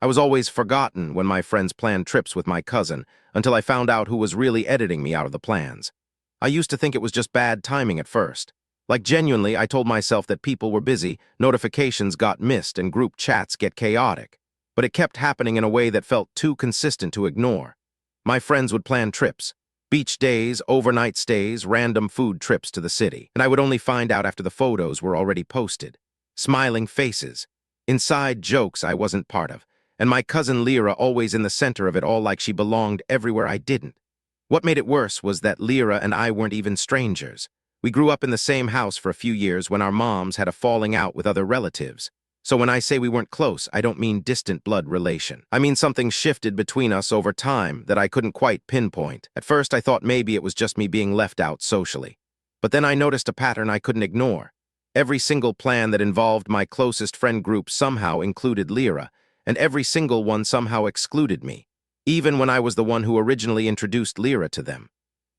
I was always forgotten when my friends planned trips with my cousin, until I found out who was really editing me out of the plans. I used to think it was just bad timing at first. Like genuinely, I told myself that people were busy, notifications got missed, and group chats get chaotic. But it kept happening in a way that felt too consistent to ignore. My friends would plan trips. Beach days, overnight stays, random food trips to the city. And I would only find out after the photos were already posted. Smiling faces. Inside jokes I wasn't part of. And my cousin Lyra always in the center of it all, like she belonged everywhere I didn't. What made it worse was that Lyra and I weren't even strangers. We grew up in the same house for a few years when our moms had a falling out with other relatives. So when I say we weren't close, I don't mean distant blood relation. I mean something shifted between us over time that I couldn't quite pinpoint. At first I thought maybe it was just me being left out socially. But then I noticed a pattern I couldn't ignore. Every single plan that involved my closest friend group somehow included Lyra, and every single one somehow excluded me, even when I was the one who originally introduced Lyra to them.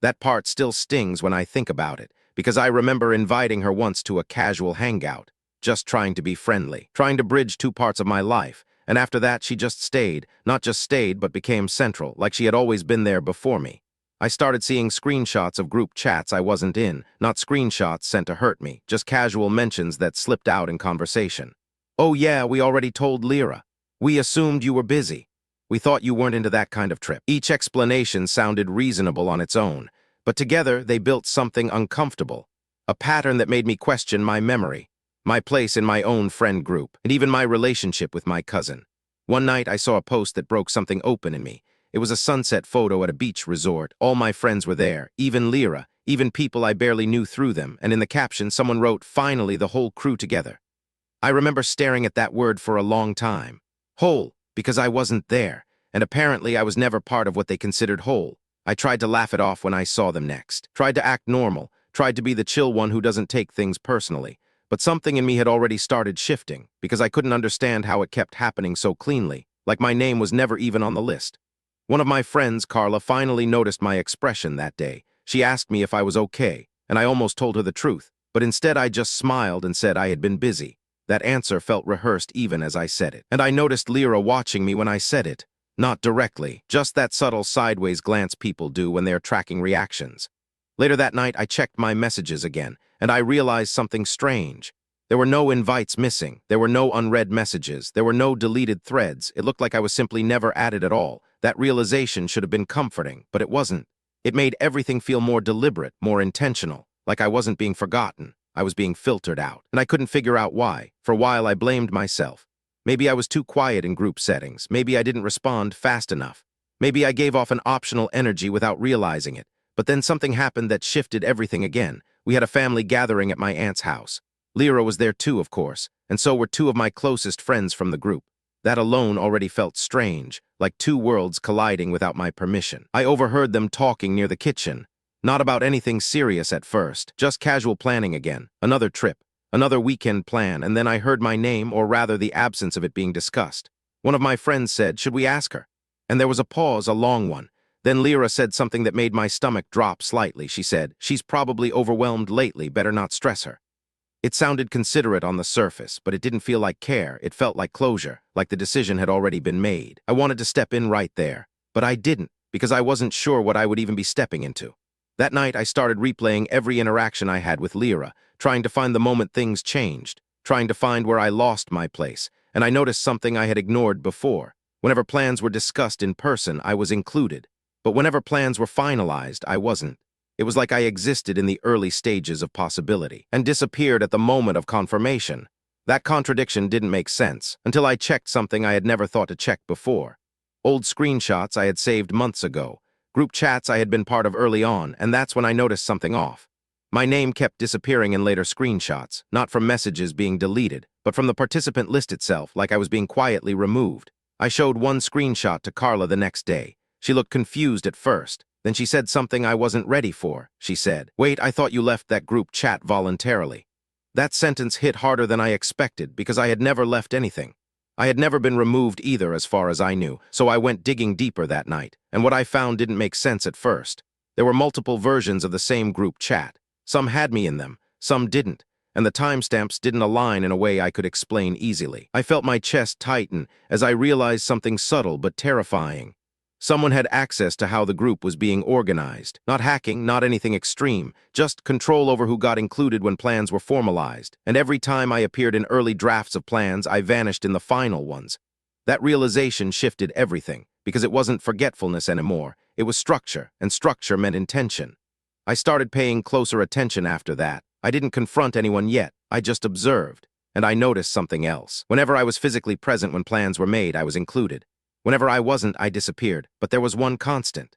That part still stings when I think about it, because I remember inviting her once to a casual hangout, just trying to be friendly, trying to bridge two parts of my life, and after that she just stayed, not just stayed but became central, like she had always been there before me. I started seeing screenshots of group chats I wasn't in, not screenshots sent to hurt me, just casual mentions that slipped out in conversation. "Oh yeah, we already told Lyra. We assumed you were busy. We thought you weren't into that kind of trip." Each explanation sounded reasonable on its own, but together they built something uncomfortable, a pattern that made me question my memory, my place in my own friend group, and even my relationship with my cousin. One night I saw a post that broke something open in me. It was a sunset photo at a beach resort. All my friends were there, even Lyra, even people I barely knew through them, and in the caption someone wrote, "Finally, the whole crew together." I remember staring at that word for a long time. Whole, because I wasn't there, and apparently I was never part of what they considered whole. I tried to laugh it off when I saw them next, tried to act normal, tried to be the chill one who doesn't take things personally. But something in me had already started shifting, because I couldn't understand how it kept happening so cleanly, like my name was never even on the list. One of my friends, Carla, finally noticed my expression that day. She asked me if I was okay, and I almost told her the truth, but instead I just smiled and said I had been busy. That answer felt rehearsed even as I said it. And I noticed Lyra watching me when I said it. Not directly, just that subtle sideways glance people do when they're tracking reactions. Later that night, I checked my messages again, and I realized something strange. There were no invites missing. There were no unread messages. There were no deleted threads. It looked like I was simply never added at all. That realization should have been comforting, but it wasn't. It made everything feel more deliberate, more intentional, like I wasn't being forgotten. I was being filtered out, and I couldn't figure out why. For a while, I blamed myself. Maybe I was too quiet in group settings. Maybe I didn't respond fast enough. Maybe I gave off an optional energy without realizing it. But then something happened that shifted everything again. We had a family gathering at my aunt's house. Lyra was there too, of course, and so were two of my closest friends from the group. That alone already felt strange, like two worlds colliding without my permission. I overheard them talking near the kitchen. Not about anything serious at first, just casual planning again. Another trip, another weekend plan, and then I heard my name, or rather the absence of it, being discussed. One of my friends said, "Should we ask her?" And there was a pause, a long one. Then Lyra said something that made my stomach drop slightly. She said, "She's probably overwhelmed lately, better not stress her." It sounded considerate on the surface, but it didn't feel like care. It felt like closure, like the decision had already been made. I wanted to step in right there, but I didn't, because I wasn't sure what I would even be stepping into. That night, I started replaying every interaction I had with Lyra, trying to find the moment things changed, trying to find where I lost my place, and I noticed something I had ignored before. Whenever plans were discussed in person, I was included. But whenever plans were finalized, I wasn't. It was like I existed in the early stages of possibility and disappeared at the moment of confirmation. That contradiction didn't make sense until I checked something I had never thought to check before. Old screenshots I had saved months ago, group chats I had been part of early on, and that's when I noticed something off. My name kept disappearing in later screenshots, not from messages being deleted, but from the participant list itself, like I was being quietly removed. I showed one screenshot to Carla the next day. She looked confused at first. Then she said something I wasn't ready for. She said, "Wait, I thought you left that group chat voluntarily." That sentence hit harder than I expected because I had never left anything. I had never been removed either as far as I knew, so I went digging deeper that night, and what I found didn't make sense at first. There were multiple versions of the same group chat. Some had me in them, some didn't, and the timestamps didn't align in a way I could explain easily. I felt my chest tighten as I realized something subtle but terrifying. Someone had access to how the group was being organized. Not hacking, not anything extreme, just control over who got included when plans were formalized. And every time I appeared in early drafts of plans, I vanished in the final ones. That realization shifted everything, because it wasn't forgetfulness anymore. It was structure, and structure meant intention. I started paying closer attention after that. I didn't confront anyone yet, I just observed. And I noticed something else. Whenever I was physically present when plans were made, I was included. Whenever I wasn't, I disappeared. But there was one constant.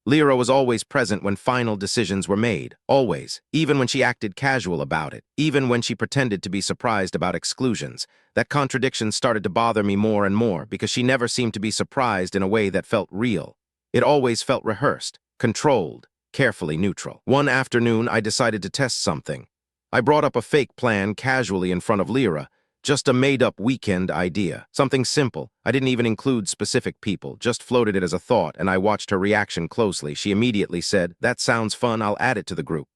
Lyra was always present when final decisions were made. Always. Even when she acted casual about it. Even when she pretended to be surprised about exclusions. That contradiction started to bother me more and more because she never seemed to be surprised in a way that felt real. It always felt rehearsed, controlled, carefully neutral. One afternoon, I decided to test something. I brought up a fake plan casually in front of Lyra. Just a made-up weekend idea. Something simple. I didn't even include specific people, just floated it as a thought, and I watched her reaction closely. She immediately said, "That sounds fun, I'll add it to the group."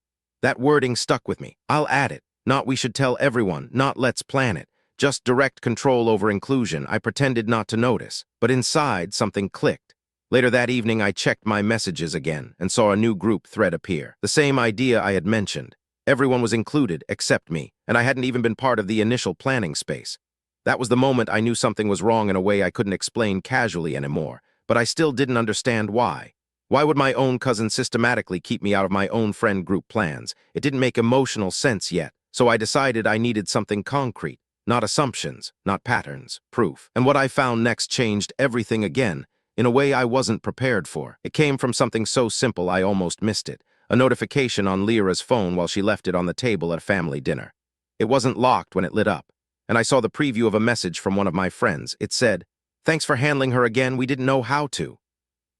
That wording stuck with me. I'll add it. Not we should tell everyone, not let's plan it. Just direct control over inclusion. I pretended not to notice. But inside, something clicked. Later that evening, I checked my messages again and saw a new group thread appear. The same idea I had mentioned. Everyone was included, except me, and I hadn't even been part of the initial planning space. That was the moment I knew something was wrong in a way I couldn't explain casually anymore, but I still didn't understand why. Why would my own cousin systematically keep me out of my own friend group plans? It didn't make emotional sense yet, so I decided I needed something concrete, not assumptions, not patterns, proof. And what I found next changed everything again, in a way I wasn't prepared for. It came from something so simple I almost missed it. A notification on Lyra's phone while she left it on the table at family dinner. It wasn't locked when it lit up, and I saw the preview of a message from one of my friends. It said, "Thanks for handling her again, we didn't know how to."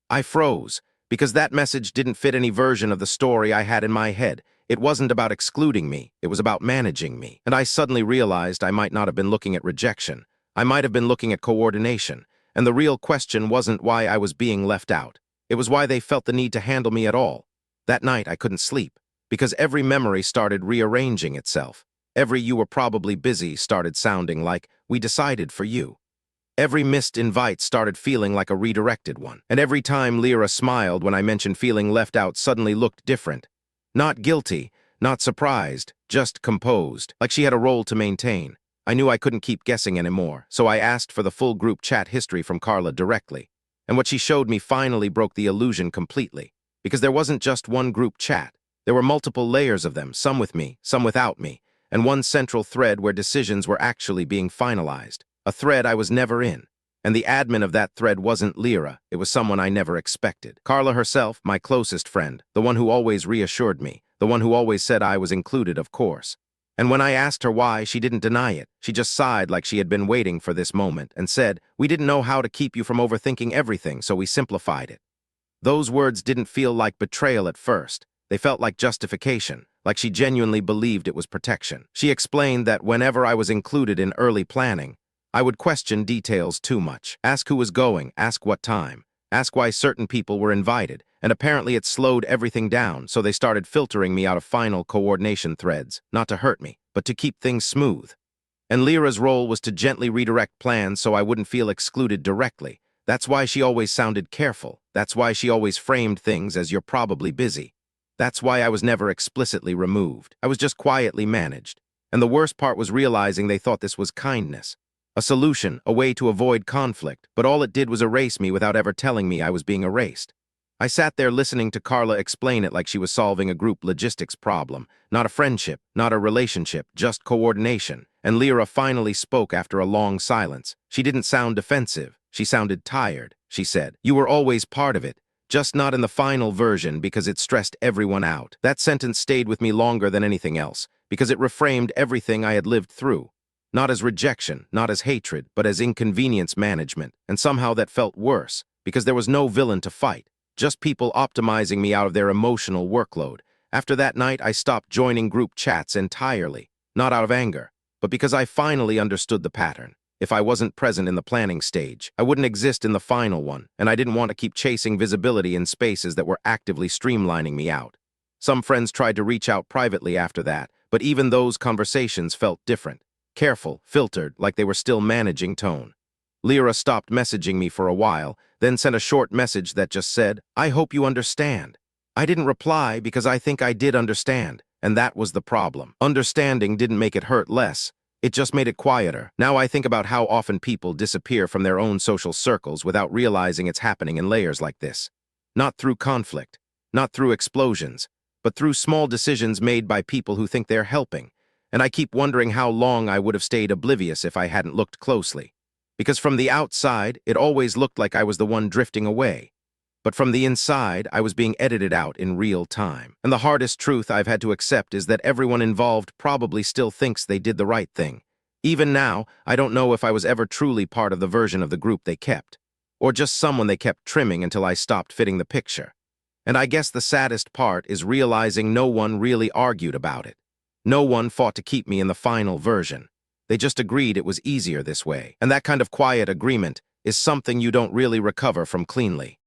I froze, because that message didn't fit any version of the story I had in my head. It wasn't about excluding me, it was about managing me. And I suddenly realized I might not have been looking at rejection. I might have been looking at coordination, and the real question wasn't why I was being left out. It was why they felt the need to handle me at all. That night, I couldn't sleep, because every memory started rearranging itself. Every "you were probably busy" started sounding like "we decided for you." Every missed invite started feeling like a redirected one. And every time Lyra smiled when I mentioned feeling left out suddenly looked different. Not guilty, not surprised, just composed, like she had a role to maintain. I knew I couldn't keep guessing anymore, so I asked for the full group chat history from Carla directly. And what she showed me finally broke the illusion completely. Because there wasn't just one group chat. There were multiple layers of them, some with me, some without me, and one central thread where decisions were actually being finalized. A thread I was never in. And the admin of that thread wasn't Lyra, it was someone I never expected. Carla herself, my closest friend, the one who always reassured me, the one who always said I was included, of course. And when I asked her why, she didn't deny it. She just sighed like she had been waiting for this moment and said, "We didn't know how to keep you from overthinking everything, so we simplified it." Those words didn't feel like betrayal at first. They felt like justification, like she genuinely believed it was protection. She explained that whenever I was included in early planning, I would question details too much. Ask who was going, ask what time, ask why certain people were invited, and apparently it slowed everything down, so they started filtering me out of final coordination threads, not to hurt me, but to keep things smooth. And Lyra's role was to gently redirect plans so I wouldn't feel excluded directly. That's why she always sounded careful. That's why she always framed things as "you're probably busy." That's why I was never explicitly removed. I was just quietly managed. And the worst part was realizing they thought this was kindness. A solution, a way to avoid conflict, but all it did was erase me without ever telling me I was being erased. I sat there listening to Carla explain it like she was solving a group logistics problem. Not a friendship, not a relationship, just coordination. And Lyra finally spoke after a long silence. She didn't sound defensive. She sounded tired. She said, "You were always part of it, just not in the final version because it stressed everyone out." That sentence stayed with me longer than anything else, because it reframed everything I had lived through. Not as rejection, not as hatred, but as inconvenience management. And somehow that felt worse, because there was no villain to fight, just people optimizing me out of their emotional workload. After that night, I stopped joining group chats entirely, not out of anger, but because I finally understood the pattern. If I wasn't present in the planning stage, I wouldn't exist in the final one, and I didn't want to keep chasing visibility in spaces that were actively streamlining me out. Some friends tried to reach out privately after that, but even those conversations felt different. Careful, filtered, like they were still managing tone. Lyra stopped messaging me for a while, then sent a short message that just said, "I hope you understand." I didn't reply because I think I did understand, and that was the problem. Understanding didn't make it hurt less. It just made it quieter. Now I think about how often people disappear from their own social circles without realizing it's happening in layers like this. Not through conflict, not through explosions, but through small decisions made by people who think they're helping. And I keep wondering how long I would have stayed oblivious if I hadn't looked closely. Because from the outside, it always looked like I was the one drifting away. But from the inside, I was being edited out in real time. And the hardest truth I've had to accept is that everyone involved probably still thinks they did the right thing. Even now, I don't know if I was ever truly part of the version of the group they kept, or just someone they kept trimming until I stopped fitting the picture. And I guess the saddest part is realizing no one really argued about it. No one fought to keep me in the final version. They just agreed it was easier this way. And that kind of quiet agreement is something you don't really recover from cleanly.